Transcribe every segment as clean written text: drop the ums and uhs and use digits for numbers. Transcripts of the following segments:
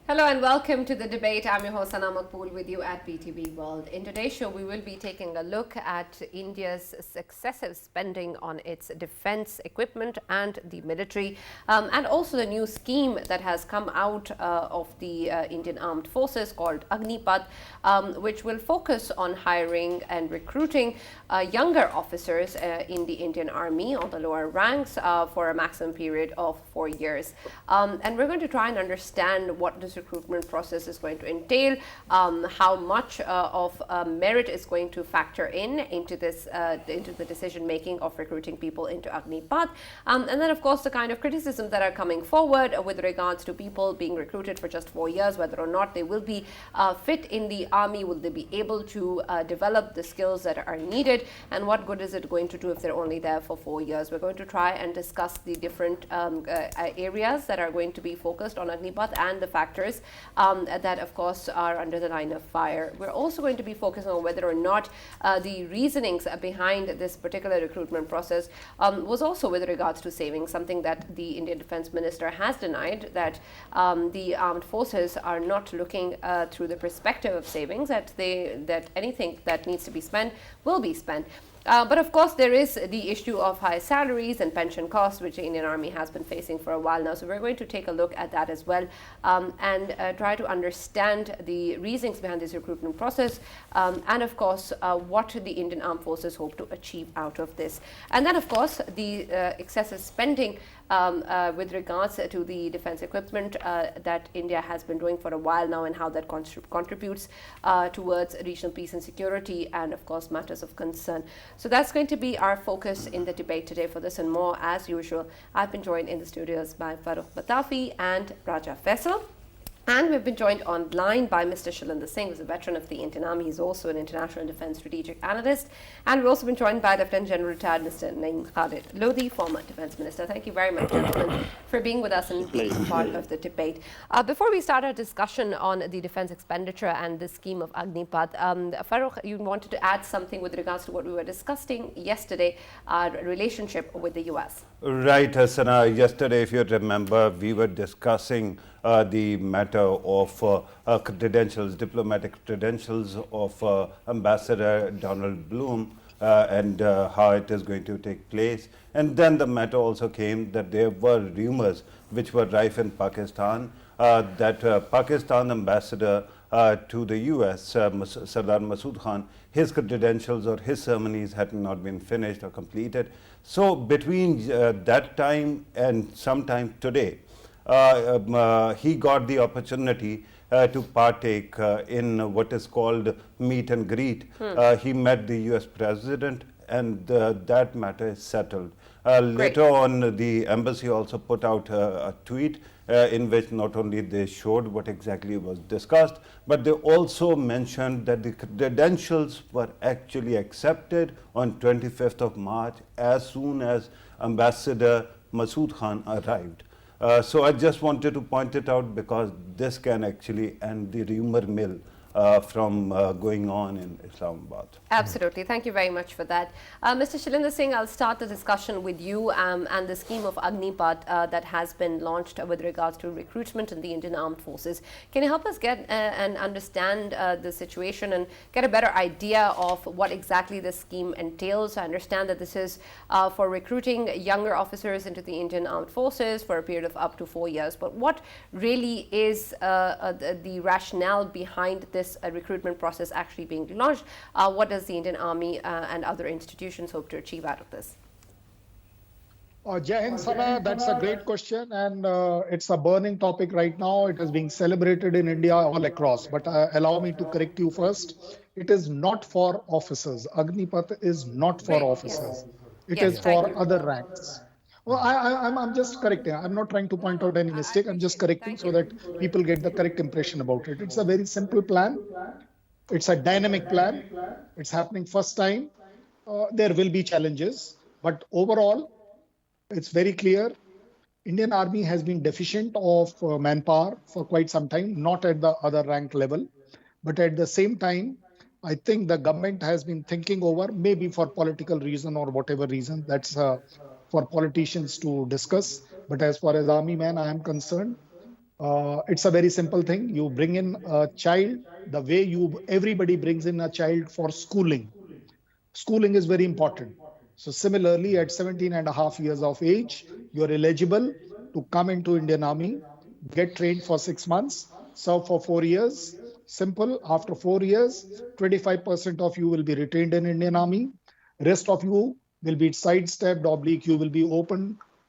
Hello and welcome to the debate. I'm your host Sana Maqbool with you at PTV WORLD. In today's show, we will be taking a look at India's excessive spending on its defense equipment and the military, and also the new scheme that has come out of the Indian Armed Forces called Agnipath, which will focus on hiring and recruiting younger officers in the Indian Army on the lower ranks for a maximum period of 4 years. And we're going to try and understand what this recruitment process is going to entail, how much of merit is going to factor into this, into the decision making of recruiting people into Agnipath, and then of course the kind of criticisms that are coming forward with regards to people being recruited for just 4 years, whether or not they will be fit in the army, will they be able to develop the skills that are needed, and what good is it going to do if they're only there for 4 years. We're going to try and discuss the different areas that are going to be focused on Agnipath and the factors that of course are under the line of fire. We're also going to be focusing on whether or not the reasonings behind this particular recruitment process was also with regards to savings, something that the Indian Defence Minister has denied, that the armed forces are not looking through the perspective of savings, that anything that needs to be spent will be spent. But of course, there is the issue of high salaries and pension costs, which the Indian Army has been facing for a while now. So we're going to take a look at that as well, and try to understand the reasons behind this recruitment process, and of course, what the Indian Armed Forces hope to achieve out of this. And then, of course, the excessive spending with regards to the defense equipment that India has been doing for a while now, and how that contributes towards regional peace and security, and of course matters of concern. So that's going to be our focus in the debate today. For this and more, as usual, I've been joined in the studios by Farrukh Pitafi and Raja Faisal. And we've been joined online by Mr. Shalinder Singh, who's a veteran of the Indian Army. He's also an international defense strategic analyst. And we've also been joined by Lieutenant General retired Mr. Naeem Khalid Lodi, former defense minister. Thank you very much, gentlemen, for being with us and being part of the debate. Before we start our discussion on the defense expenditure and the scheme of Agnipath, Farrukh, you wanted to add something with regards to what we were discussing yesterday, our relationship with the US. Right, Sana. Yesterday, if you remember, we were discussing the matter of credentials, diplomatic credentials of Ambassador Donald Bloom, and how it is going to take place. And then the matter also came that there were rumors which were rife in Pakistan that Pakistan ambassador to the US, Sardar Masood Khan, his credentials or his ceremonies had not been finished or completed. So between that time and sometime today, he got the opportunity to partake in what is called meet and greet. He met the US president, and that matter is settled. Later on, the embassy also put out a tweet in which not only they showed what exactly was discussed, but they also mentioned that the credentials were actually accepted on 25th of March as soon as Ambassador Masood Khan arrived. So I just wanted to point it out because this can actually end the rumor mill from going on in Islamabad. Absolutely. Thank you very much for that. Mr. Shalinder Singh, I'll start the discussion with you and the scheme of Agnipath that has been launched with regards to recruitment in the Indian Armed Forces. Can you help us get and understand the situation and get a better idea of what exactly this scheme entails? I understand that this is for recruiting younger officers into the Indian Armed Forces for a period of up to 4 years. But what really is the rationale behind this recruitment process actually being launched? What does the Indian Army and other institutions hope to achieve out of this? Jai Hind, Sana, that's a great question, and it's a burning topic right now. It is being celebrated in India all across. But allow me to correct you first. It is not for officers. Agnipath is not for officers. It is for other ranks. Well, I'm just correcting. I'm not trying to point out any mistake. I'm just correcting so that people get the correct impression about it. It's a very simple plan. It's a dynamic plan. It's happening first time. There will be challenges, but overall, it's very clear. Indian Army has been deficient of manpower for quite some time, not at the other rank level, but at the same time, I think the government has been thinking over, maybe for political reason or whatever reason, that's for politicians to discuss. But as far as army man I am concerned, It's a very simple thing. You bring in a child the way everybody brings in a child for schooling. Schooling is very important. So similarly, at 17 and a half years of age, you're eligible to come into Indian Army, get trained for 6 months, serve for 4 years. Simple. After 4 years, 25% of you will be retained in Indian Army. Rest of you will be sidestepped, oblique. You will be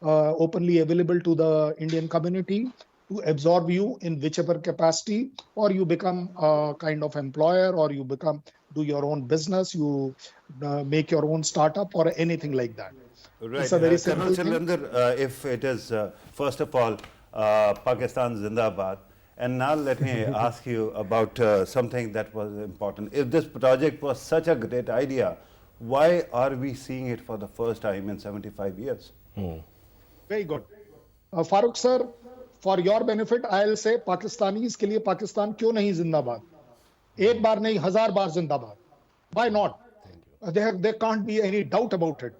openly available to the Indian community to absorb you in whichever capacity, or you become a kind of employer, or you do your own business, you make your own startup or anything like that. It's Right. a very Colonel simple thing. Chalander, if it is, first of all, Pakistan Zindabad, and now let me ask you about something that was important. If this project was such a great idea, why are we seeing it for the first time in 75 years? Very good. Farooq sir, for your benefit, I'll say Pakistanis के लिए पाकिस्तान क्यों नहीं जिंदाबाद? एक बार नहीं, 1000 बार जिंदाबाद. Why not? There can't be any doubt about it.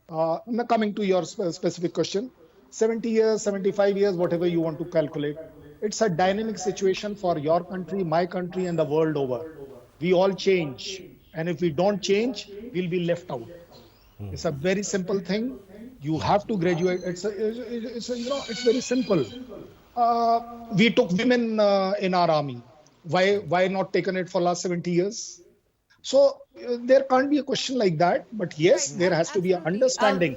Now coming to your specific question, 70 years, 75 years, whatever you want to calculate, it's a dynamic situation for your country, my country, and the world over. We all change, and if we don't change, we'll be left out. It's a very simple thing. You have to graduate. It's very simple. We took women in our army. Why not taken it for last 70 years? So there can't be a question like that. But yes, there has to be an understanding.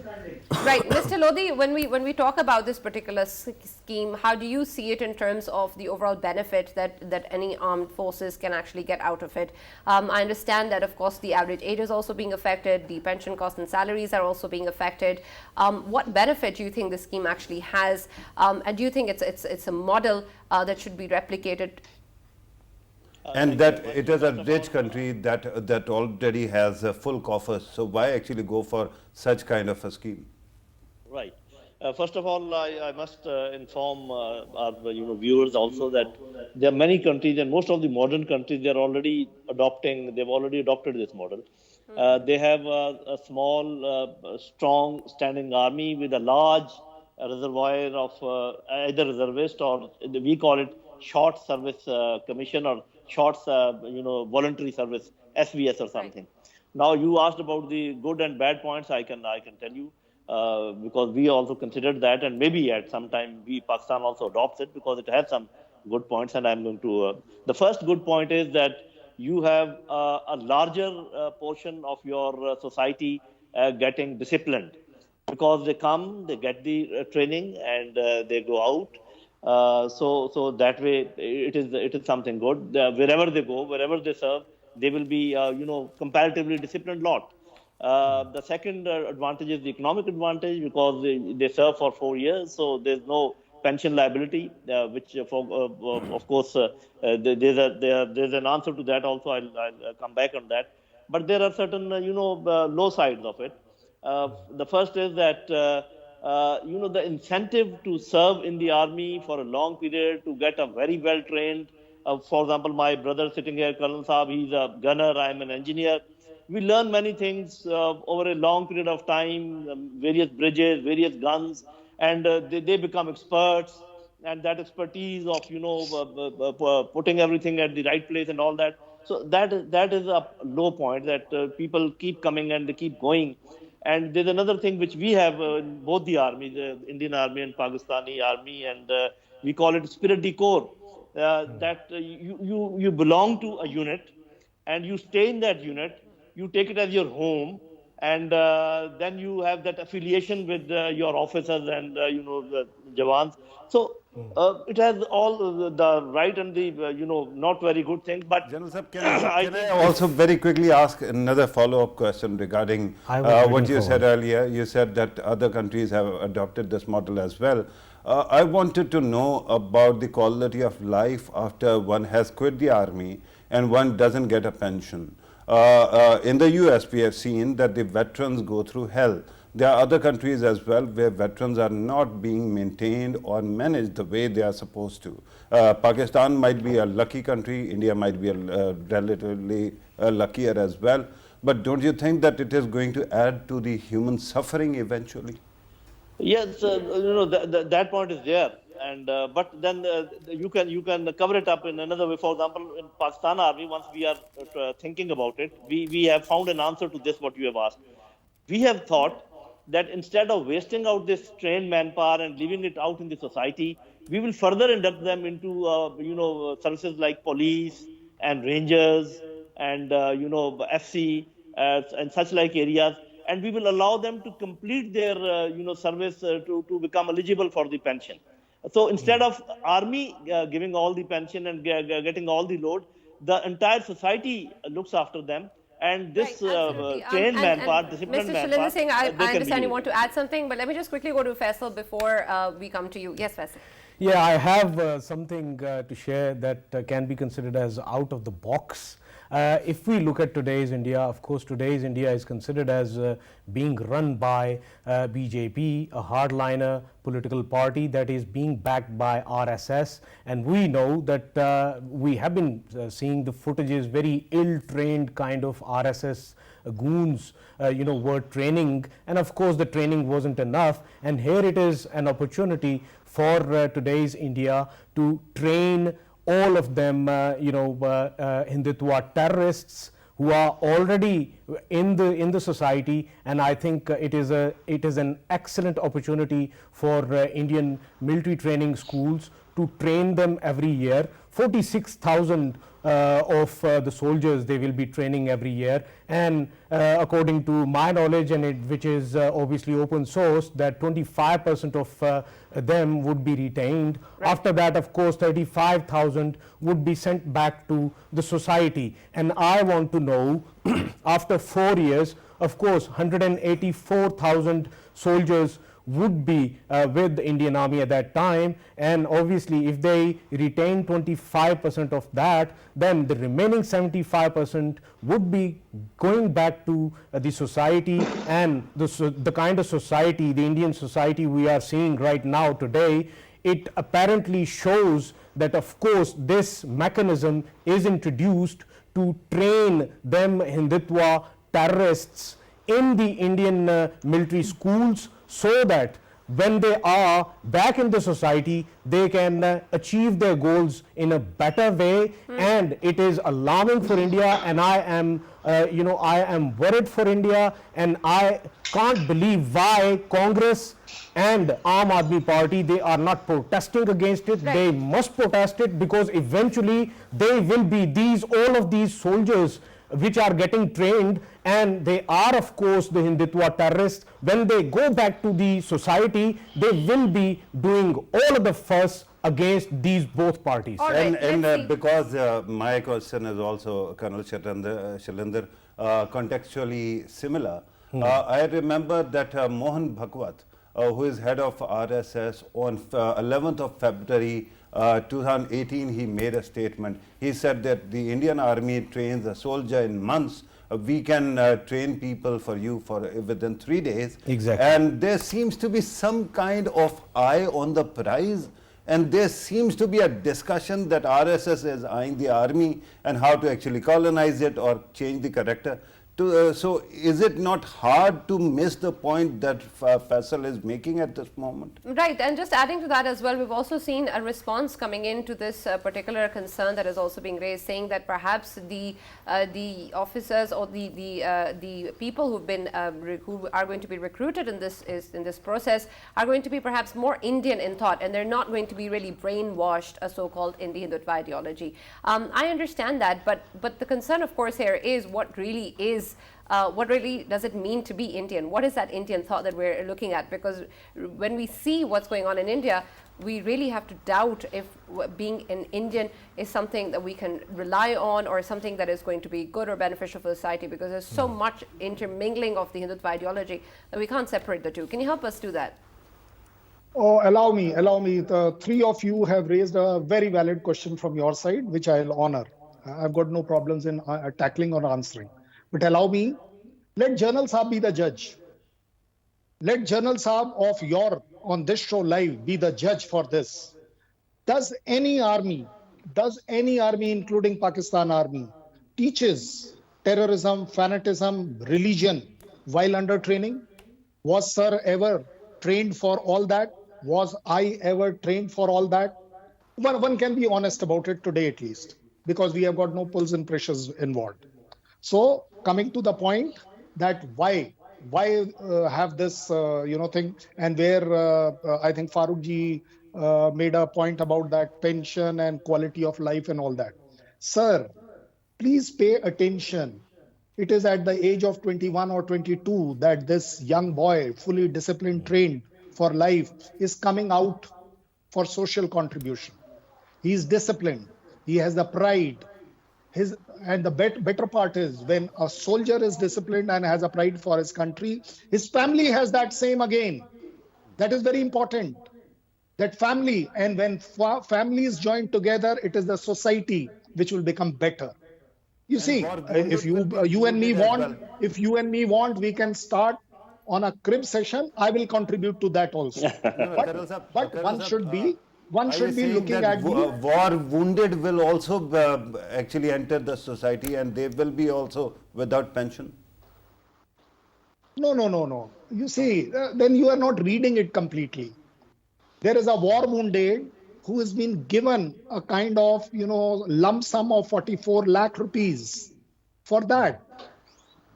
Right, Mr. Lodi, when we talk about this particular scheme, how do you see it in terms of the overall benefit that any armed forces can actually get out of it? I understand that, of course, the average age is also being affected, the pension costs and salaries are also being affected. What benefit do you think the scheme actually has? And do you think it's a model that should be replicated? And that it is a rich country that already has full coffers. So why actually go for such kind of a scheme? Right. First of all, I must inform our viewers also that there are many countries, and most of the modern countries, they've already adopted this model. They have a small, strong standing army with a large reservoir of either reservist, or we call it short service commission, or short voluntary service, SVS or something. Now you asked about the good and bad points. I can tell you. Because we also considered that, and maybe at some time Pakistan also adopts it, because it has some good points, and I'm going to. The first good point is that you have a larger portion of your society getting disciplined, because they come, they get the training, and they go out. So that way it is something good. Wherever they go, wherever they serve, they will be comparatively disciplined lot. The second advantage is the economic advantage, because they serve for 4 years, so there's no pension liability, which of course there's an answer to that also. I'll come back on that. But there are certain low sides of it. The first is that the incentive to serve in the army for a long period, to get a very well trained. For example, my brother sitting here, Colonel Saab, he's a gunner, I'm an engineer. We learn many things over a long period of time, various bridges, various guns, and they become experts. And that expertise of putting everything at the right place and all that. So that is a low point, that people keep coming and they keep going. And there's another thing which we have in both the armies, the Indian Army and Pakistani Army, and we call it spirit de corps. That you belong to a unit, and you stay in that unit. You take it as your home, and then you have that affiliation with your officers and the Jawans. So it has all the right and the not very good things. But General Sahab, can I also very quickly ask another follow-up question regarding what you said earlier? You said that other countries have adopted this model as well. I wanted to know about the quality of life after one has quit the army and one doesn't get a pension. In the US, we have seen that the veterans go through hell. There are other countries as well where veterans are not being maintained or managed the way they are supposed to. Pakistan might be a lucky country, India might be relatively luckier as well. But don't you think that it is going to add to the human suffering eventually? yes, that point is there. and but then you can cover it up in another way. For example, in Pakistan Army, once we are thinking about it, we have found an answer to this what you have asked. We have thought that instead of wasting out this trained manpower and leaving it out in the society, we will further induct them into services like police and rangers and FC and such like areas, and we will allow them to complete their service to become eligible for the pension. So instead of army giving all the pension and getting all the load, the entire society looks after them, and this Right, absolutely. trained manpower, disciplined Mr. manpower, Shalinder Singh, I they can be understand you used. want to add something, but let me just quickly go to Faisal before we come to you. Yes, Faisal. Yeah, I have something to share that can be considered as out of the box. If we look at today's India, of course, today's India is considered as being run by BJP, a hardliner political party that is being backed by RSS. And we know that we have been seeing the footages, very ill-trained kind of RSS goons, were training. And of course, the training wasn't enough. And here it is an opportunity for today's India to train all of them, Hindutva terrorists who are already in the society, and I think it is an excellent opportunity for Indian military training schools to train them every year. 46,000 of the soldiers they will be training every year, and according to my knowledge, and which is obviously open source, that 25% of them would be retained. Right. After that, of course, 35,000 would be sent back to the society. And I want to know, after 4 years, of course, 184,000 soldiers would be with the Indian Army at that time, and obviously if they retain 25% of that, then the remaining 75% would be going back to the society. And the kind of society, the Indian society we are seeing right now today, it apparently shows that of course this mechanism is introduced to train them Hindutva terrorists in the Indian military schools, so that when they are back in the society, they can achieve their goals in a better way. And it is alarming for India, and I am worried for India, and I can't believe why Congress and Aam Aadmi Party, they are not protesting against it. Right. They must protest it, because eventually they will be all of these soldiers which are getting trained, and they are of course the Hindutva terrorists. When they go back to the society, they will be doing all of the fuss against these both parties. Right, and because my question is also, Colonel Shalinder, contextually similar. I remember that Mohan Bhagwat, who is head of RSS, on 11th of February 2018, he made a statement. He said that the Indian Army trains a soldier in months. We can train people for you within 3 days. Exactly. And there seems to be some kind of eye on the prize, and there seems to be a discussion that RSS is eyeing the army and how to actually colonize it or change the character. So is it not hard to miss the point that Faisal is making at this moment? Right, and just adding to that as well, we've also seen a response coming into this particular concern that is also being raised, saying that perhaps the officers or the people who've been who are going to be recruited in this process are going to be perhaps more Indian in thought, and they're not going to be really brainwashed a so-called Hindutva ideology. I understand that, but the concern, of course, here is what really does it mean to be Indian? What is that Indian thought that we're looking at? Because when we see what's going on in India, we really have to doubt if being an Indian is something that we can rely on, or something that is going to be good or beneficial for society, because there's so much intermingling of the Hindutva ideology that we can't separate the two. Can you help us do that? Oh, allow me. The three of you have raised a very valid question from your side, which I'll honor. I've got no problems in tackling or answering. But allow me, let General Saab be the judge. Let General Saab on this show live, be the judge for this. Does any army, including Pakistan Army, teaches terrorism, fanatism, religion while under training? Was sir ever trained for all that? was I ever trained for all that? One can be honest about it today at least, because we have got no pulls and pressures involved. So coming to the point that why have this thing, and where I think Farooq ji made a point about that pension and quality of life and all that. Sir, please pay attention. It is at the age of 21 or 22 that this young boy, fully disciplined, trained for life, is coming out for social contribution. He is disciplined. He has the pride. And the better part is, when a soldier is disciplined and has a pride for his country, his family has that same again. That is very important. That family, and when families join together, it is the society which will become better. You see, if you and me want, we can start on a crib session. I will contribute to that also. But one should be looking at war wounded will also actually enter the society, and they will be also without pension. No. You see, then you are not reading it completely. There is a war wounded who has been given a kind of, lump sum of 44 lakh rupees for that.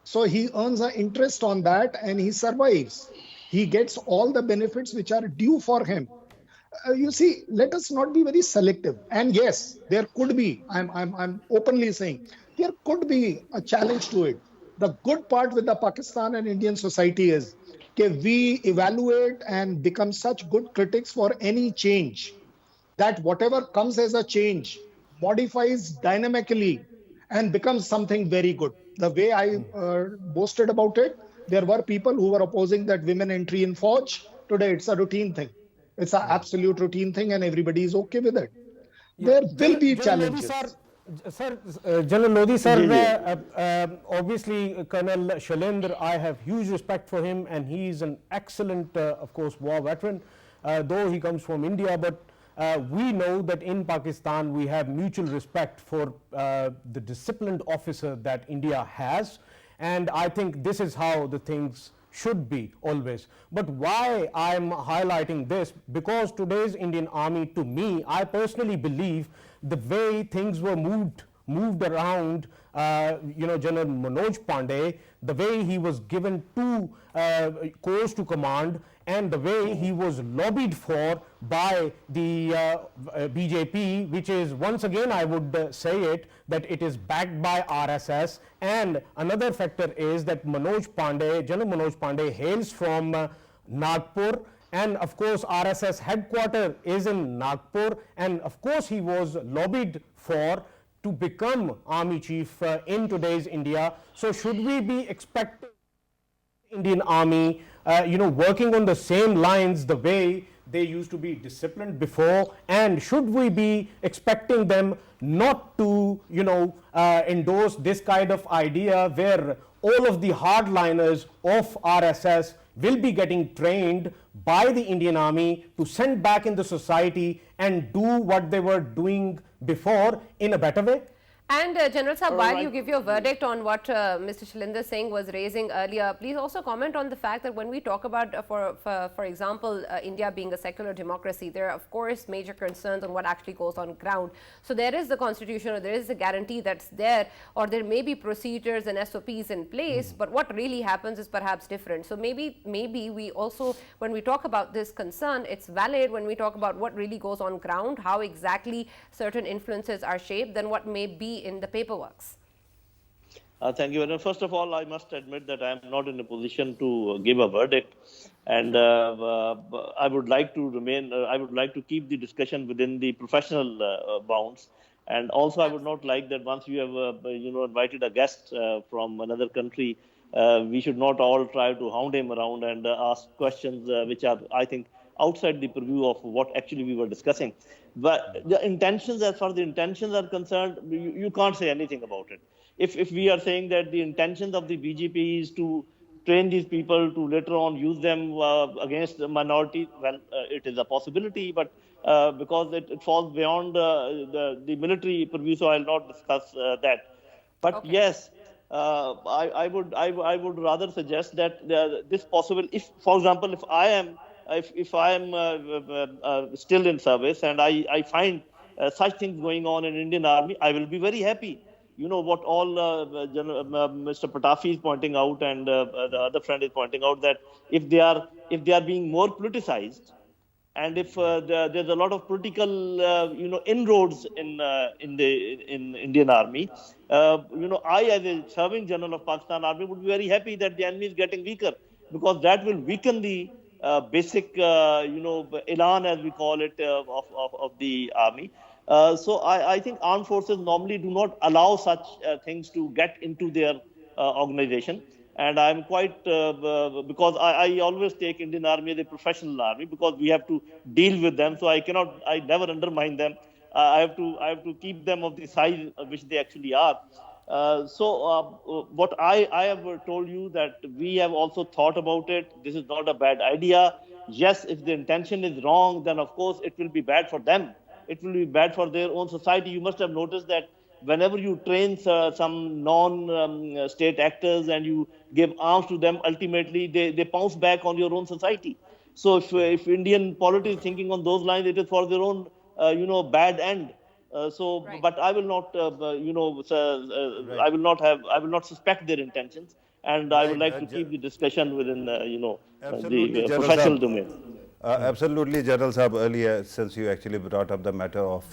So he earns an interest on that and he survives. He gets all the benefits which are due for him. You see, let us not be very selective. And yes, there could be, I'm openly saying, there could be a challenge to it. The good part with the Pakistan and Indian society is that we evaluate and become such good critics for any change, that whatever comes as a change modifies dynamically and becomes something very good. The way I boasted about it, there were people who were opposing that women entry in Fauj. Today, it's a routine thing. It's an absolute routine thing and everybody is okay with it. There will be challenges. General Lodi sir, obviously Colonel Shailendra, I have huge respect for him, and he is an excellent, of course, war veteran, though he comes from India, but we know that in Pakistan we have mutual respect for the disciplined officer that India has, and I think this is how the things should be always. But why I'm highlighting this, because today's Indian Army, to me, I personally believe the way things were moved around, General Manoj Pandey, the way he was given 2 corps to command, and the way he was lobbied for by the BJP, which is, once again I would say it, that it is backed by RSS. And another factor is that General Manoj Pandey hails from Nagpur, and of course RSS headquarters is in Nagpur, and of course he was lobbied for to become army chief in today's India. So should we be expecting Indian Army working on the same lines the way they used to be disciplined before, and should we be expecting them not to endorse this kind of idea where all of the hardliners of RSS will be getting trained by the Indian Army to send back in the society and do what they were doing before in a better way? And General Saab, while you give your verdict on what Mr. Shailendra Singh was raising earlier, please also comment on the fact that when we talk about, for example, India being a secular democracy, there are of course major concerns on what actually goes on ground. So there is the constitution, or there is a guarantee that's there, or there may be procedures and SOPs in place, but what really happens is perhaps different. So maybe we also, when we talk about this concern, it's valid when we talk about what really goes on ground, how exactly certain influences are shaped, than what may be in the paperworks. Thank you. And first of all, I must admit that I am not in a position to give a verdict, and I would like to remain. I would like to keep the discussion within the professional bounds. And also, I would not like that once you have invited a guest from another country, we should not all try to hound him around and ask questions which are, I think, outside the purview of what actually we were discussing. But the intentions, as far as the intentions are concerned, you can't say anything about it. If we are saying that the intentions of the BJP is to train these people to later on use them against the minority, well, it is a possibility, but because it falls beyond the military purview, so I'll not discuss that. But okay. Yes, I would rather suggest that this possible, if, for example, if I am if I am still in service and I find such things going on in Indian Army, I will be very happy. You know what all Mr. Pitafi is pointing out, and the other friend is pointing out, that if they are being more politicized, and if there's a lot of political inroads in Indian Army, I, as a serving general of Pakistan Army, would be very happy that the enemy is getting weaker, because that will weaken the basic elan, as we call it, of the army. So I think armed forces normally do not allow such things to get into their organization. And I'm quite, because I always take Indian Army as a professional army, because we have to deal with them. So I never undermine them. I have to keep them of the size which they actually are. What I have told you, that we have also thought about it. This is not a bad idea. Yes, if the intention is wrong, then of course it will be bad for them. It will be bad for their own society. You must have noticed that whenever you train some non-state actors and you give arms to them, ultimately they pounce back on your own society. So if Indian politics is thinking on those lines, it is for their own bad end. Right. But I will not, Right. I will not suspect their intentions, and I would Right. like to keep the discussion within, Absolutely, the General professional Saab. domain. Absolutely, General Saab. Earlier, since you actually brought up the matter of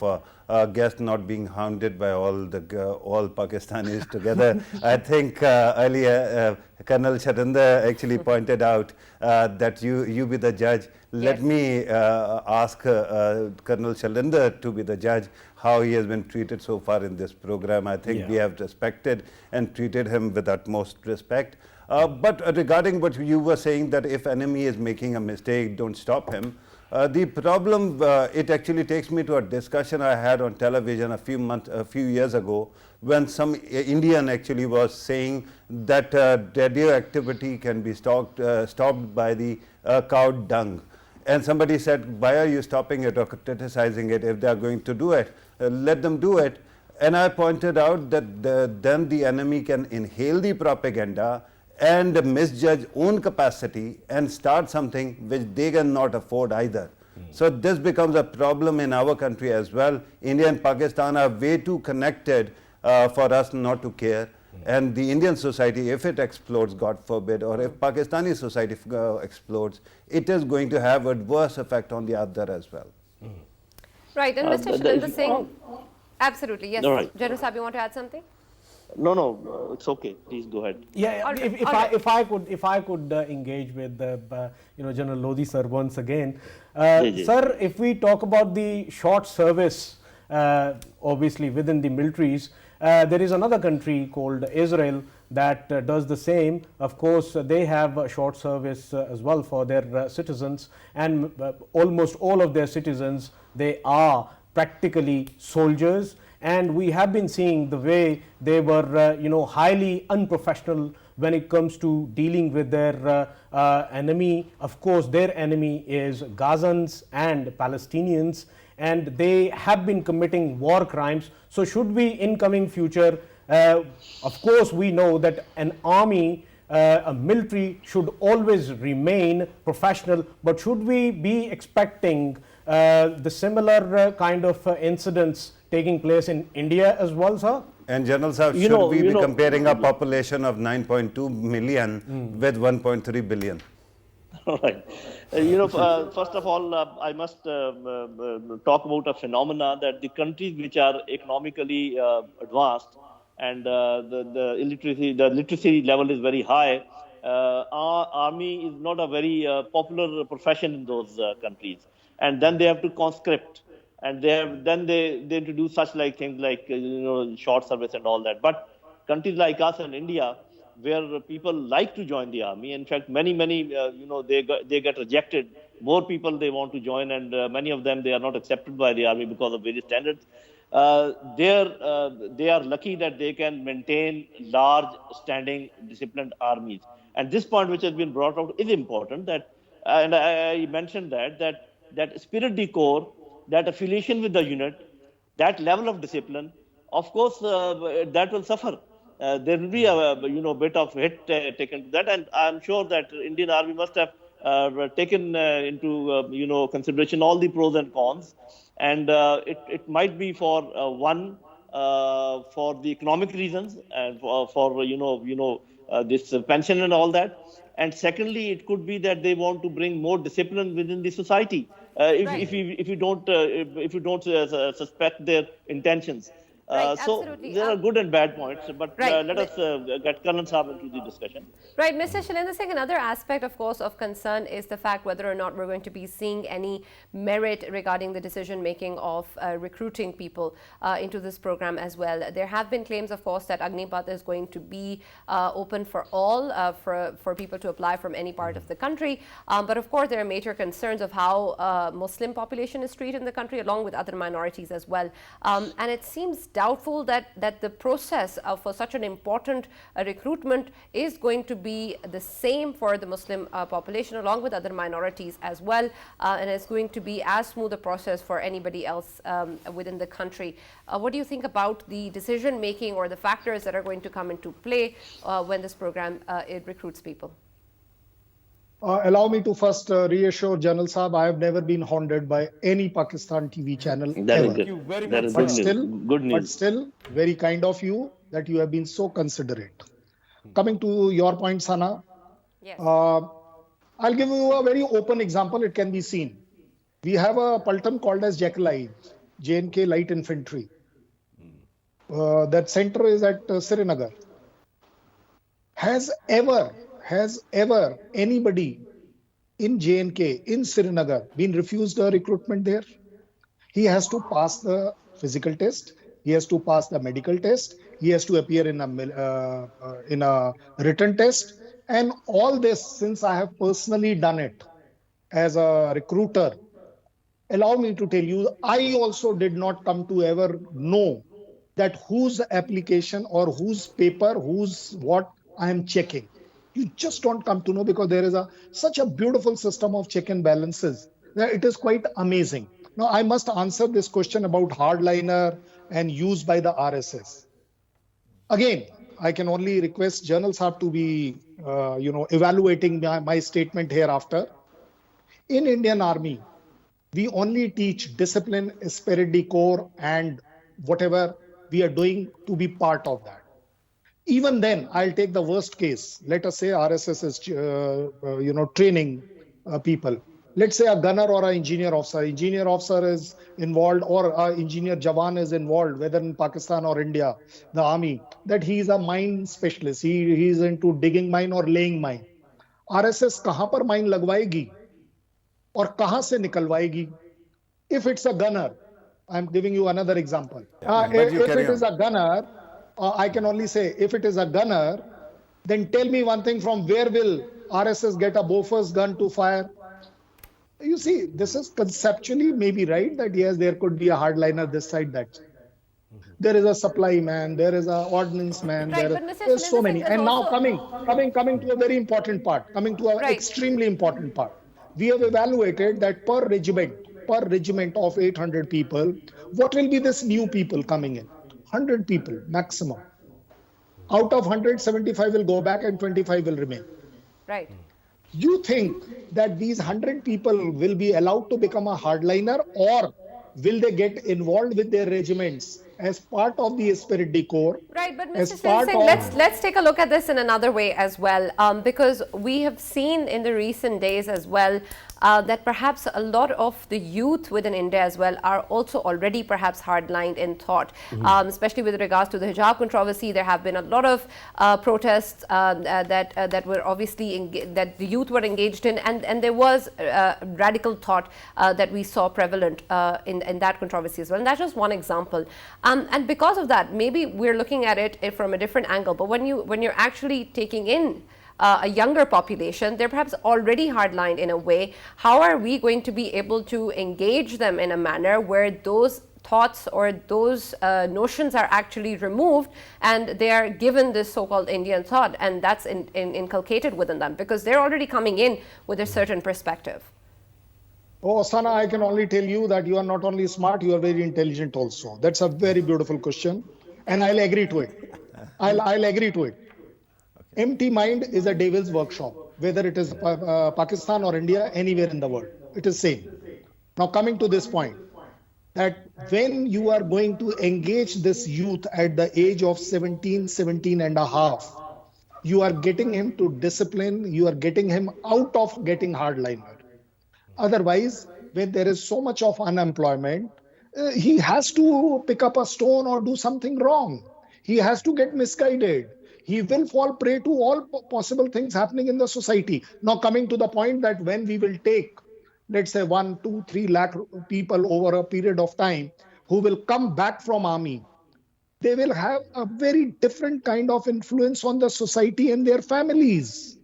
guests not being hounded by all Pakistanis together, I think earlier Colonel Sharinder actually pointed out that you be the judge. Let Yes. me ask Colonel Sharinder to be the judge, how he has been treated so far in this program. I think we have respected and treated him with utmost respect. But regarding what you were saying, that if enemy is making a mistake, don't stop him. The problem, it actually takes me to a discussion I had on television a few years ago, when some Indian actually was saying that radioactivity can be stopped by the cow dung. And somebody said, why are you stopping it or criticizing it? If they are going to do it, let them do it. And I pointed out that then the enemy can inhale the propaganda and misjudge own capacity and start something which they cannot afford either. So this becomes a problem in our country as well. India and Pakistan are way too connected for us not to care. And the Indian society, if it explodes, God forbid, or if Pakistani society explodes, it is going to have adverse effect on the other as well. Right, and Mr. Sharinder Singh, absolutely, yes. All right. General Saab, you want to add something? No, it's okay. Please go ahead. Yeah, All right, if I could engage with General Lodi sir once again, Ji. sir, if we talk about the short service, obviously within the militaries, there is another country called Israel that does the same. Of course, they have a short service as well for their citizens, and almost all of their citizens, they are practically soldiers. And we have been seeing the way they were, highly unprofessional when it comes to dealing with their enemy. Of course, their enemy is Gazans and Palestinians, and they have been committing war crimes. So should we, in coming future, of course, we know that an army, a military should always remain professional, but should we be expecting the similar kind of incidents taking place in India as well, sir? And General Saab, should we be comparing a population of 9.2 million with 1.3 billion? All right. First of all, I must talk about a phenomena that the countries which are economically advanced and the literacy level is very high, our army is not a very popular profession in those countries. And then they have to conscript. And they introduce such like things like short service and all that. But countries like us and India, where people like to join the army, in fact, many they get rejected. More people they want to join, and many of them they are not accepted by the army because of various standards. They are lucky that they can maintain large, standing, disciplined armies. And this point, which has been brought out, is important. And I mentioned that spirit de corps, that affiliation with the unit, that level of discipline, of course, that will suffer. There will be a bit of hit taken to that, and I'm sure that Indian Army must have taken into consideration all the pros and cons, and it might be for one for the economic reasons and for this pension and all that. And secondly, it could be that they want to bring more discipline within the society. If you don't suspect their intentions. So absolutely. there are good and bad points, but let us get Karan Saab into the discussion. Right, Mr. Shailendra Singh, another aspect, of course, of concern is the fact whether or not we're going to be seeing any merit regarding the decision-making of recruiting people into this program as well. There have been claims, of course, that Agnipath is going to be open for all, for people to apply from any part of the country. But of course, there are major concerns of how Muslim population is treated in the country, along with other minorities as well. And it seems doubtful that the process for such an important recruitment is going to be the same for the Muslim population along with other minorities as well, and it's going to be as smooth a process for anybody else within the country. What do you think about the decision making or the factors that are going to come into play when this program it recruits people? Allow me to first reassure General Saab, I have never been haunted by any Pakistan TV channel ever. Thank you very much. But still, very kind of you that you have been so considerate. Coming to your point, Sana, yes. I'll give you a very open example. It can be seen. We have a Paltam called as JKLI, JNK Light Infantry. That center is at Srinagar. Has ever anybody in JNK, in Srinagar, been refused a recruitment there? He has to pass the physical test. He has to pass the medical test. He has to appear in a written test. And all this, since I have personally done it as a recruiter, allow me to tell you, I also did not come to ever know that whose application or whose paper, whose what I am checking. You just don't come to know because there is such a beautiful system of check and balances. It is quite amazing. Now, I must answer this question about hardliner and use by the RSS. Again, I can only request General Saab to be, evaluating my statement hereafter. In Indian Army, we only teach discipline, esprit de corps, and whatever we are doing to be part of that. Even then, I'll take the worst case. Let us say RSS is, training people. Let's say a gunner or an engineer officer. Engineer officer is involved, or an engineer Jawan is involved, whether in Pakistan or India, the army, that he is a mine specialist. He is into digging mine or laying mine. RSS kahan par mine lagwaegi or kahan se nikalwaegi? If it's a gunner, I'm giving you another example. If it is a gunner, I can only say, if it is a gunner, then tell me one thing, from where will RSS get a Bofors gun to fire? You see, this is conceptually maybe right, that yes, there could be a hardliner this side, that side. There is a supply man, there is a ordnance man, Right, there's so many. And now coming to a very important part, coming to an Right. extremely important part. We have evaluated that per regiment of 800 people, what will be this new people coming in? 100 people maximum. Out of 100, 75 will go back and 25 will remain. Right. You think that these 100 people will be allowed to become a hardliner, or will they get involved with their regiments as part of the esprit de corps? Right, but as Mr. part Singh, of- let's take a look at this in another way as well, because we have seen in the recent days as well that perhaps a lot of the youth within India as well are also already perhaps hardlined in thought, especially with regards to the hijab controversy. There have been a lot of protests that were obviously that the youth were engaged in, and there was radical thought that we saw prevalent in that controversy as well. And that's just one example. And because of that, maybe we're looking at it from a different angle. But when you're actually taking in a younger population, they're perhaps already hardlined in a way. How are we going to be able to engage them in a manner where those thoughts or those notions are actually removed and they are given this so-called Indian thought, and that's inculcated within them, because they're already coming in with a certain perspective? Oh, Sana, I can only tell you that you are not only smart, you are very intelligent also. That's a very beautiful question, and I'll agree to it. I'll agree to it. Empty mind is a devil's workshop. whether it is Pakistan or India, anywhere in the world. It is same. Now coming to this point, that when you are going to engage this youth at the age of 17, 17 and a half, you are getting him to discipline, you are getting him out of getting hardliner. Otherwise, when there is so much of unemployment, he has to pick up a stone or do something wrong. He has to get misguided. He will fall prey to all possible things happening in the society. Now, coming to the point that when we will take, let's say, 1, 2, 3 lakh people over a period of time who will come back from army, they will have a very different kind of influence on the society and their families.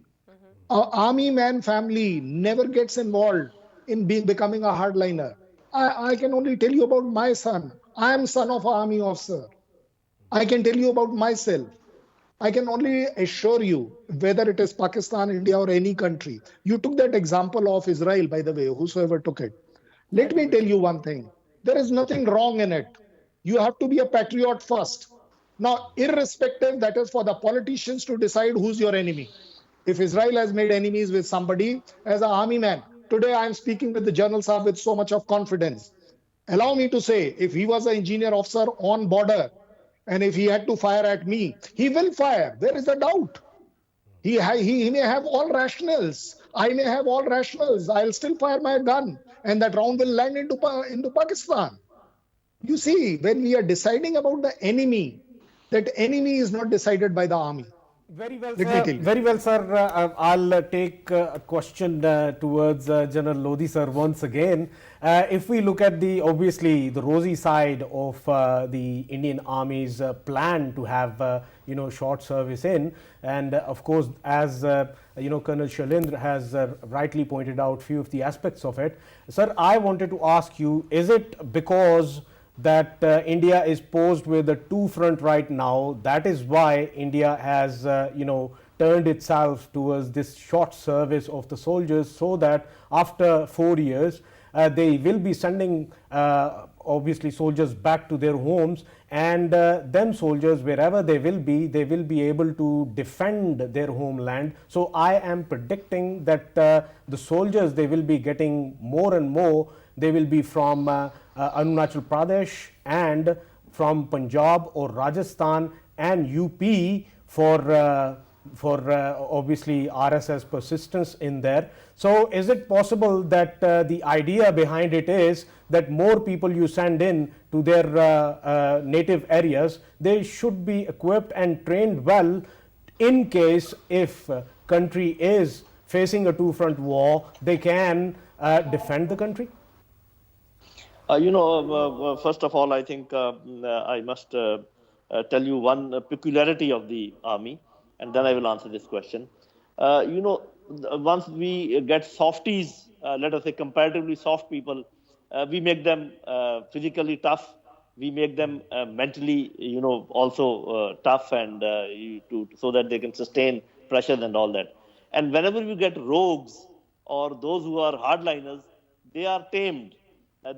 An army man family never gets involved in becoming a hardliner. I can only tell you about my son. I am son of an army officer. I can tell you about myself. I can only assure you, whether it is Pakistan, India, or any country. You took that example of Israel, by the way, whosoever took it. Let me tell you one thing. There is nothing wrong in it. You have to be a patriot first. Now, irrespective, that is for the politicians to decide who's your enemy. If Israel has made enemies with somebody as an army man, today I am speaking with the General Saab with so much of confidence. Allow me to say, if he was an engineer officer on border and if he had to fire at me, he will fire. There is a doubt. He may have all rationals. I may have all rationals. I'll still fire my gun and that round will land into Pakistan. You see, when we are deciding about the enemy, that enemy is not decided by the army. Very well, sir. Very well, sir. I'll take a question towards General Lodi, sir, once again. If we look at obviously the rosy side of the Indian Army's plan to have, short service in, and of course, as Colonel Shailendra has rightly pointed out few of the aspects of it, sir, I wanted to ask you: is it because that India is posed with a two-front right now? That is why India has, turned itself towards this short service of the soldiers, so that after 4 years, they will be sending, obviously, soldiers back to their homes, and them soldiers, wherever they will be able to defend their homeland. So I am predicting that the soldiers, they will be getting more and more. They will be from Arunachal Pradesh and from Punjab or Rajasthan and UP for obviously RSS persistence in there. So is it possible that the idea behind it is that more people you send in to their native areas, they should be equipped and trained well in case if country is facing a two-front war, they can defend the country? First of all, I think I must tell you one peculiarity of the army, and then I will answer this question. Once we get softies, let us say comparatively soft people, we make them physically tough. We make them mentally, also tough, and so that they can sustain pressure and all that. And whenever you get rogues or those who are hardliners, they are tamed.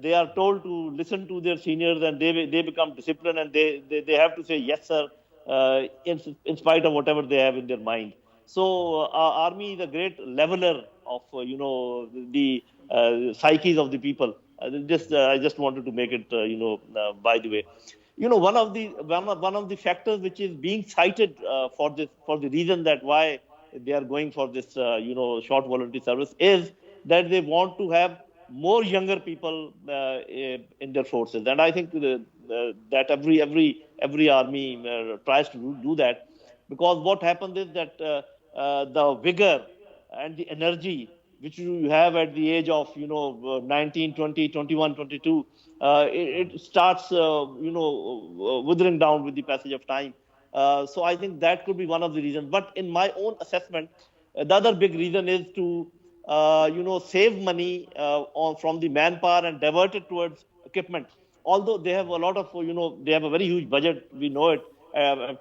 They are told to listen to their seniors, and they become disciplined, and they have to say yes, sir, in spite of whatever they have in their mind. So our army is a great leveler of the psyches of the people. I just wanted to make it by the way. One of the factors which is being cited for the reason that why they are going for this short voluntary service is that they want to have more younger people in their forces, and I think that every army tries to do that, because what happens is that the vigor and the energy which you have at the age of 19, 20, 21, 22, it starts withering down with the passage of time. So I think that could be one of the reasons. But in my own assessment, the other big reason is to save money from the manpower and divert it towards equipment. Although they have a lot of, they have a very huge budget, we know it,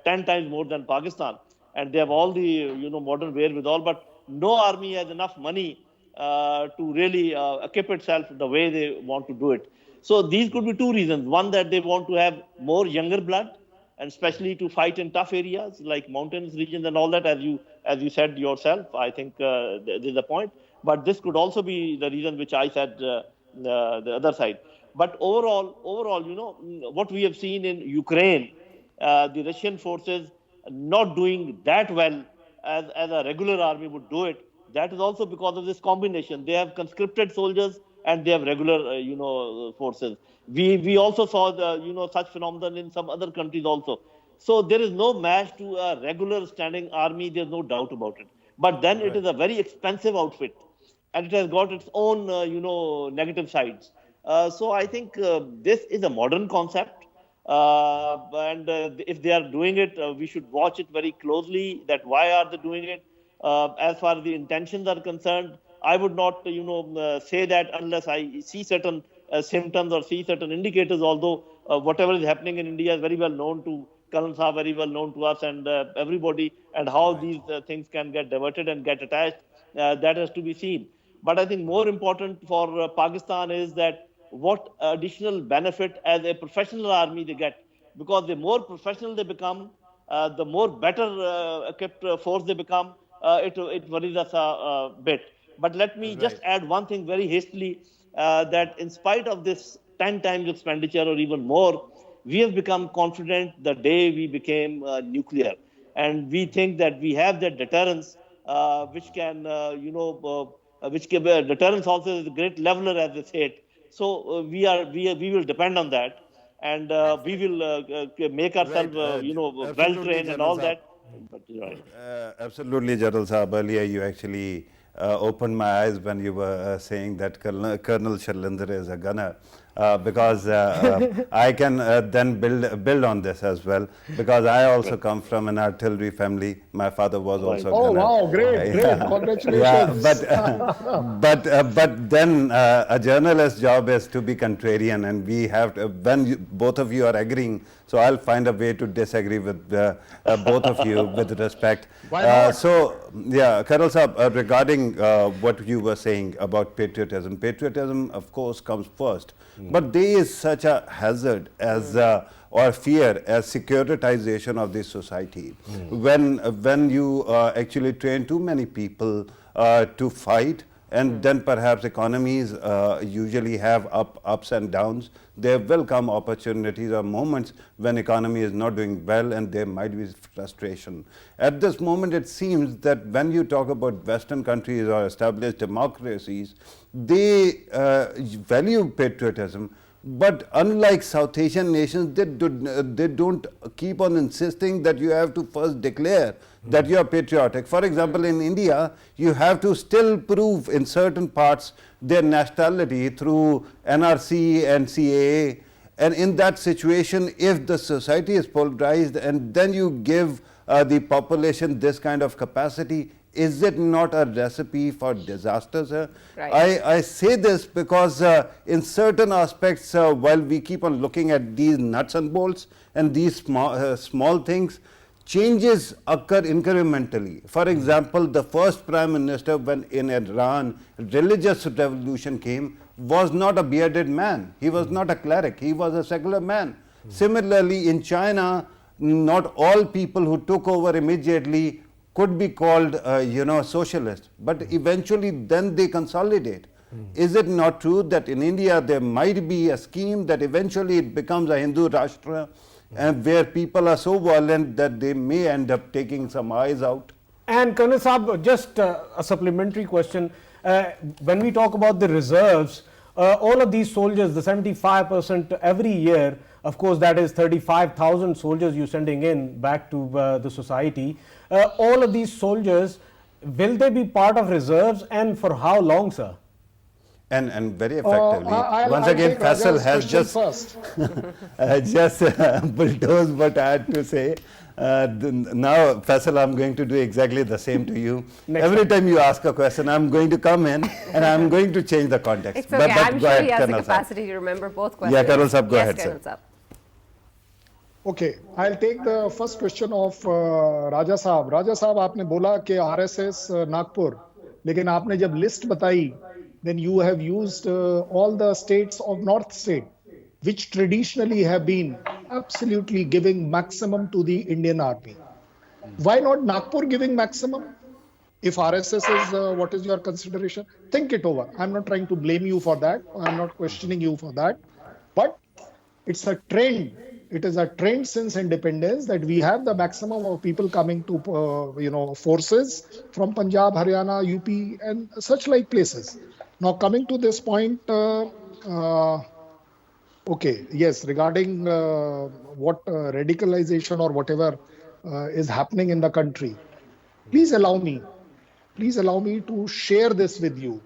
10 times more than Pakistan, and they have all the, modern wherewithal, but no army has enough money to really equip itself the way they want to do it. So these could be two reasons. One, that they want to have more younger blood, and especially to fight in tough areas like mountainous regions and all that, as you as you said yourself. I think there's a point, but this could also be the reason which I said the other side. But overall, what we have seen in Ukraine, the Russian forces not doing that well as a regular army would do it. That is also because of this combination. They have conscripted soldiers and they have regular, forces. We also saw the such phenomenon in some other countries also. So there is no match to a regular standing army. There's no doubt about it. But then it is a very expensive outfit, and it has got its own, negative sides. So I think this is a modern concept, and if they are doing it, we should watch it very closely. That why are they doing it? As far as the intentions are concerned, I would not, say that unless I see certain symptoms or see certain indicators. Although whatever is happening in India is very well known to Colonel Saab, very well known to us and everybody, and how these things can get diverted and get attached, that has to be seen. But I think more important for Pakistan is that what additional benefit as a professional army they get, because the more professional they become, the more better equipped force they become. It worries us a bit. But let me just add one thing very hastily, that in spite of this 10 times expenditure or even more, we have become confident the day we became nuclear. And we think that we have that deterrence, which can, deterrence also is a great leveler, as they say it. So we will depend on that, and we will make ourselves, well trained and all that. But, Absolutely, General Saab. Earlier, you actually opened my eyes when you were saying that Colonel Shalindra is a gunner. Because I can then build on this as well, because I also come from an artillery family. My father was also a gunner. Oh wow, great, congratulations. Yeah, but then a journalist's job is to be contrarian, and we have to, when both of you are agreeing, so I'll find a way to disagree with both of you with respect. Why not? So yeah, Colonel Saab, regarding what you were saying about patriotism, of course comes first. But there is such a hazard as or fear as securitization of this society. When you actually train too many people to fight, and then perhaps economies usually have ups and downs. There will come opportunities or moments when economy is not doing well, and there might be frustration. At this moment, it seems that when you talk about Western countries or established democracies, they value patriotism. But unlike South Asian nations, they don't keep on insisting that you have to first declare that you are patriotic. For example, in India, you have to still prove in certain parts their nationality through NRC and CAA. And in that situation, if the society is polarized and then you give the population this kind of capacity, is it not a recipe for disaster, sir? Right. I say this because in certain aspects, while we keep on looking at these nuts and bolts and these small things, changes occur incrementally. For example, the first prime minister when in Iran religious revolution came was not a bearded man. He was not a cleric. He was a secular man. Similarly, in China, not all people who took over immediately could be called, socialist, but eventually then they consolidate. Is it not true that in India there might be a scheme that eventually it becomes a Hindu Rashtra, and where people are so violent that they may end up taking some eyes out? And Colonel Saab, just a supplementary question. When we talk about the reserves, all of these soldiers, the 75% every year, of course that is 35,000 soldiers you're sending in back to the society. All of these soldiers, will they be part of reserves, and for how long, sir? And very effectively. Once again, Faisal has just bulldozed what I had to say. Now, Faisal, I'm going to do exactly the same to you. Every time you ask a question, I'm going to come in and I'm going to change the context. It's okay. I'm sure he has the Colonel capacity to remember both questions. Yeah, Colonel Saab, go Yes, ahead, Colonel sir. Saab. Okay, I'll take the first question of Raja Saab. Raja Saab, आपने बोला कि RSS Nagpur, लेकिन आपने जब list बताई, then you have used all the states of North state, which traditionally have been absolutely giving maximum to the Indian army. Why not Nagpur giving maximum? If RSS is what is your consideration, think it over. I'm not trying to blame you for that. I'm not questioning you for that. But it's a trend. It is a trend since independence that we have the maximum of people coming to, forces from Punjab, Haryana, UP, and such like places. Now, coming to this point, okay, yes, regarding what radicalization or whatever is happening in the country, please allow me to share this with you.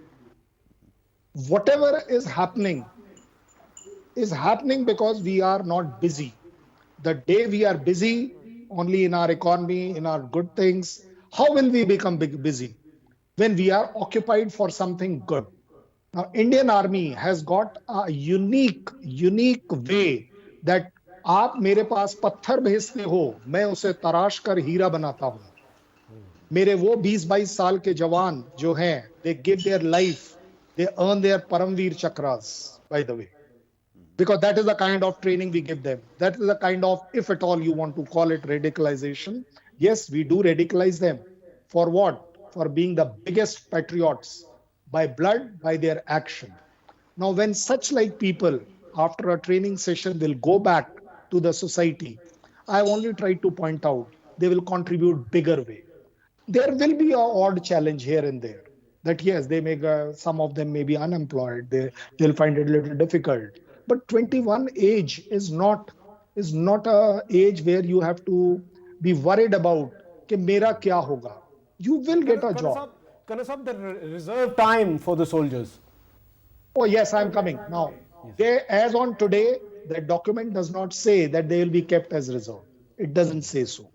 Whatever is happening because we are not busy. The day we are busy only in our economy, in our good things, how will we become busy? When we are occupied for something good. Now, Indian Army has got a unique way that आप मेरे पास पत्थर भेजते हो, मैं उसे तराश कर हीरा बनाता हूं. मेरे वो 20-22 साल के जवान जो हैं, they give their life, they earn their Paramveer Chakras, by the way. Because that is the kind of training we give them. That is the kind of, if at all you want to call it radicalization, yes, we do radicalize them. For what? For being the biggest patriots by blood, by their action. Now, when such like people, after a training session, will go back to the society, I only try to point out they will contribute bigger way. There will be an odd challenge here and there. That yes, they may some of them may be unemployed. They'll find it a little difficult. But 21 age is not a age where you have to be worried about कि मेरा क्या होगा. You will get a job. Kanasab, the reserve time for the soldiers. Oh yes, I'm coming now. They, as on today, the document does not say that they will be kept as reserve. It doesn't say so.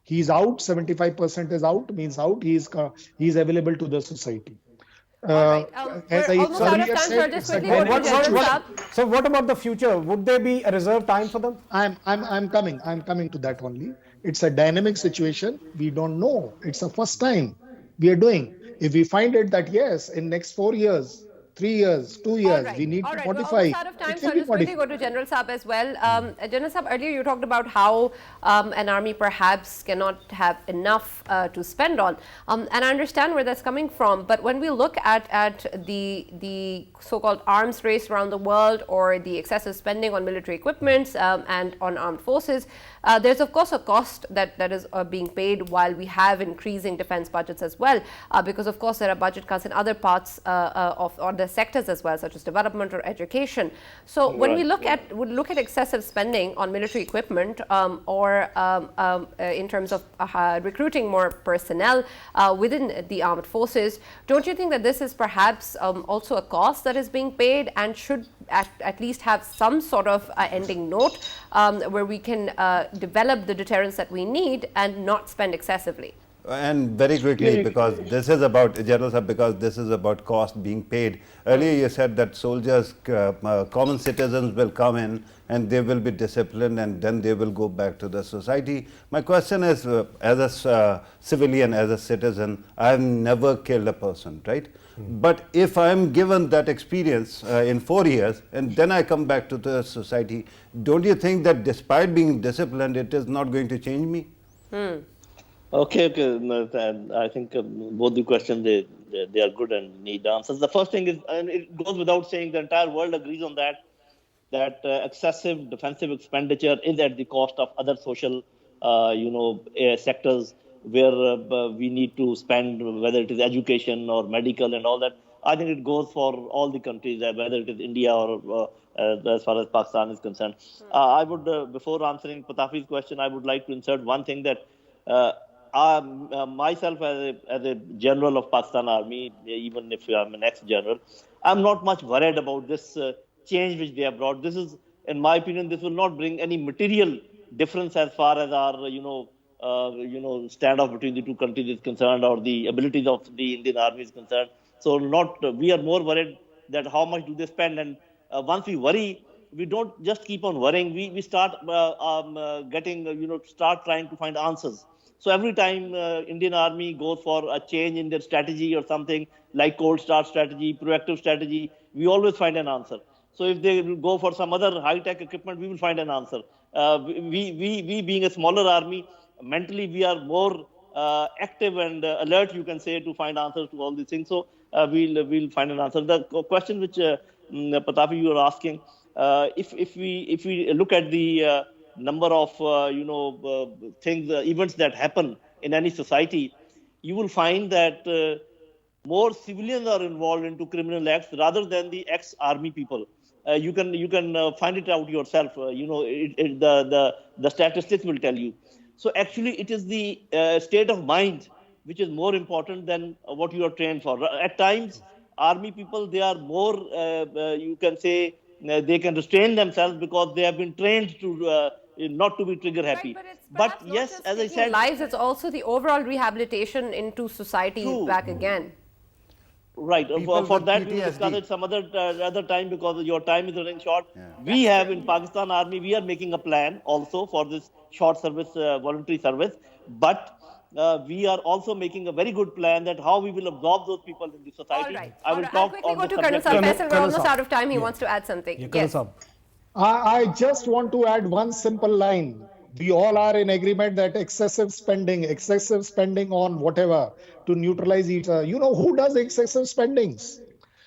He's out. 75% is out. Means out. He's available to the society. As I almost out of time, sir. Just quickly go to General Saab. So what about the future? Would there be a reserve time for them? I'm coming to that only. It's a dynamic situation. We don't know. It's the first time we are doing. If we find it that yes, in next 4 years, 3 years, 2 years, we need to modify. We're almost out of time, so I'll just quickly go to General Saab as well. General Saab, earlier you talked about how an army perhaps cannot have enough to spend on. And I understand where that's coming from. But when we look at the so-called arms race around the world, or the excessive spending on military equipments and on armed forces, there's of course a cost that is being paid while we have increasing defense budgets as well, because of course there are budget cuts in other parts of the sectors as well, such as development or education. So when we look at excessive spending on military equipment or in terms of recruiting more personnel within the armed forces, don't you think that this is perhaps also a cost that is being paid and should at least have some sort of ending note where we can develop the deterrence that we need and not spend excessively? And very quickly, because this is about, General Sahab, because this is about cost being paid. Earlier you said that soldiers, common citizens will come in and they will be disciplined and then they will go back to the society. My question is, as a civilian, as a citizen, I have never killed a person, right? But if I am given that experience in 4 years and then I come back to the society, don't you think that despite being disciplined, it is not going to change me? Okay. I think both the questions, they are good and need answers. The first thing is, and it goes without saying, the entire world agrees on that excessive defensive expenditure is at the cost of other social, sectors where we need to spend, whether it is education or medical and all that. I think it goes for all the countries, whether it is India or as far as Pakistan is concerned. I would, before answering Pitafi's question, I would like to insert one thing that myself as a general of Pakistan Army, even if I'm an ex-general, I'm not much worried about this change which they have brought. This is, in my opinion, this will not bring any material difference as far as our, standoff between the two countries is concerned, or the abilities of the Indian Army is concerned. So we are more worried that how much do they spend, and once we worry, we don't just keep on worrying. We start start trying to find answers. So every time Indian Army goes for a change in their strategy or something like cold start strategy, proactive strategy, we always find an answer. So if they go for some other high-tech equipment, we will find an answer. We being a smaller army, mentally we are more active and alert, you can say, to find answers to all these things. So we'll find an answer. The question which Pitafi, you are asking, if we look at the number of things, events that happen in any society, you will find that more civilians are involved into criminal acts rather than the ex-army people. You can find it out yourself. The statistics will tell you. So actually, it is the state of mind which is more important than what you are trained for. At times, army people, they are more, you can say, they can restrain themselves because they have been trained to not to be trigger happy. Right, but it's but perhaps not yes, just as I taking said, lives, it's also the overall rehabilitation into society True. back again. right. People For with that, we will discuss PTSD. it some other time because your time is running short. We have in Pakistan Army, we are making a plan also for this short service, voluntary service. But we are also making a very good plan that how we will absorb those people in the All society. right. I will I'll talk quickly on go the to Colonel subject. Saab. Faisal, we're Colonel almost Saab. out of time. He Yeah. wants to add something. Yeah, Colonel Yes. Saab. I just want to add one simple line. We all are in agreement that excessive spending on whatever to neutralize each other. You know who does excessive spendings?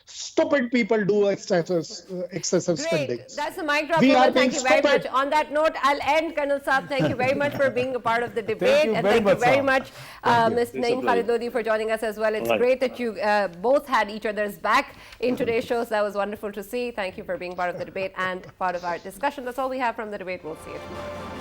Stupid people do excessive Great. spendings. That's the mic drop We are moment. being Thank you very much. stupid. On that note, I'll end. Colonel Saab, thank you very much for being a part of the debate. Thank you And very thank you much, very Saab. much, Ms. It's a Naeem pleasure. Khalidodi, for joining us as well. It's Right. great that you both had each other's back in today's shows. That was wonderful to see. Thank you for being part of the debate and part of our discussion. That's all we have from the debate. We'll see you tomorrow.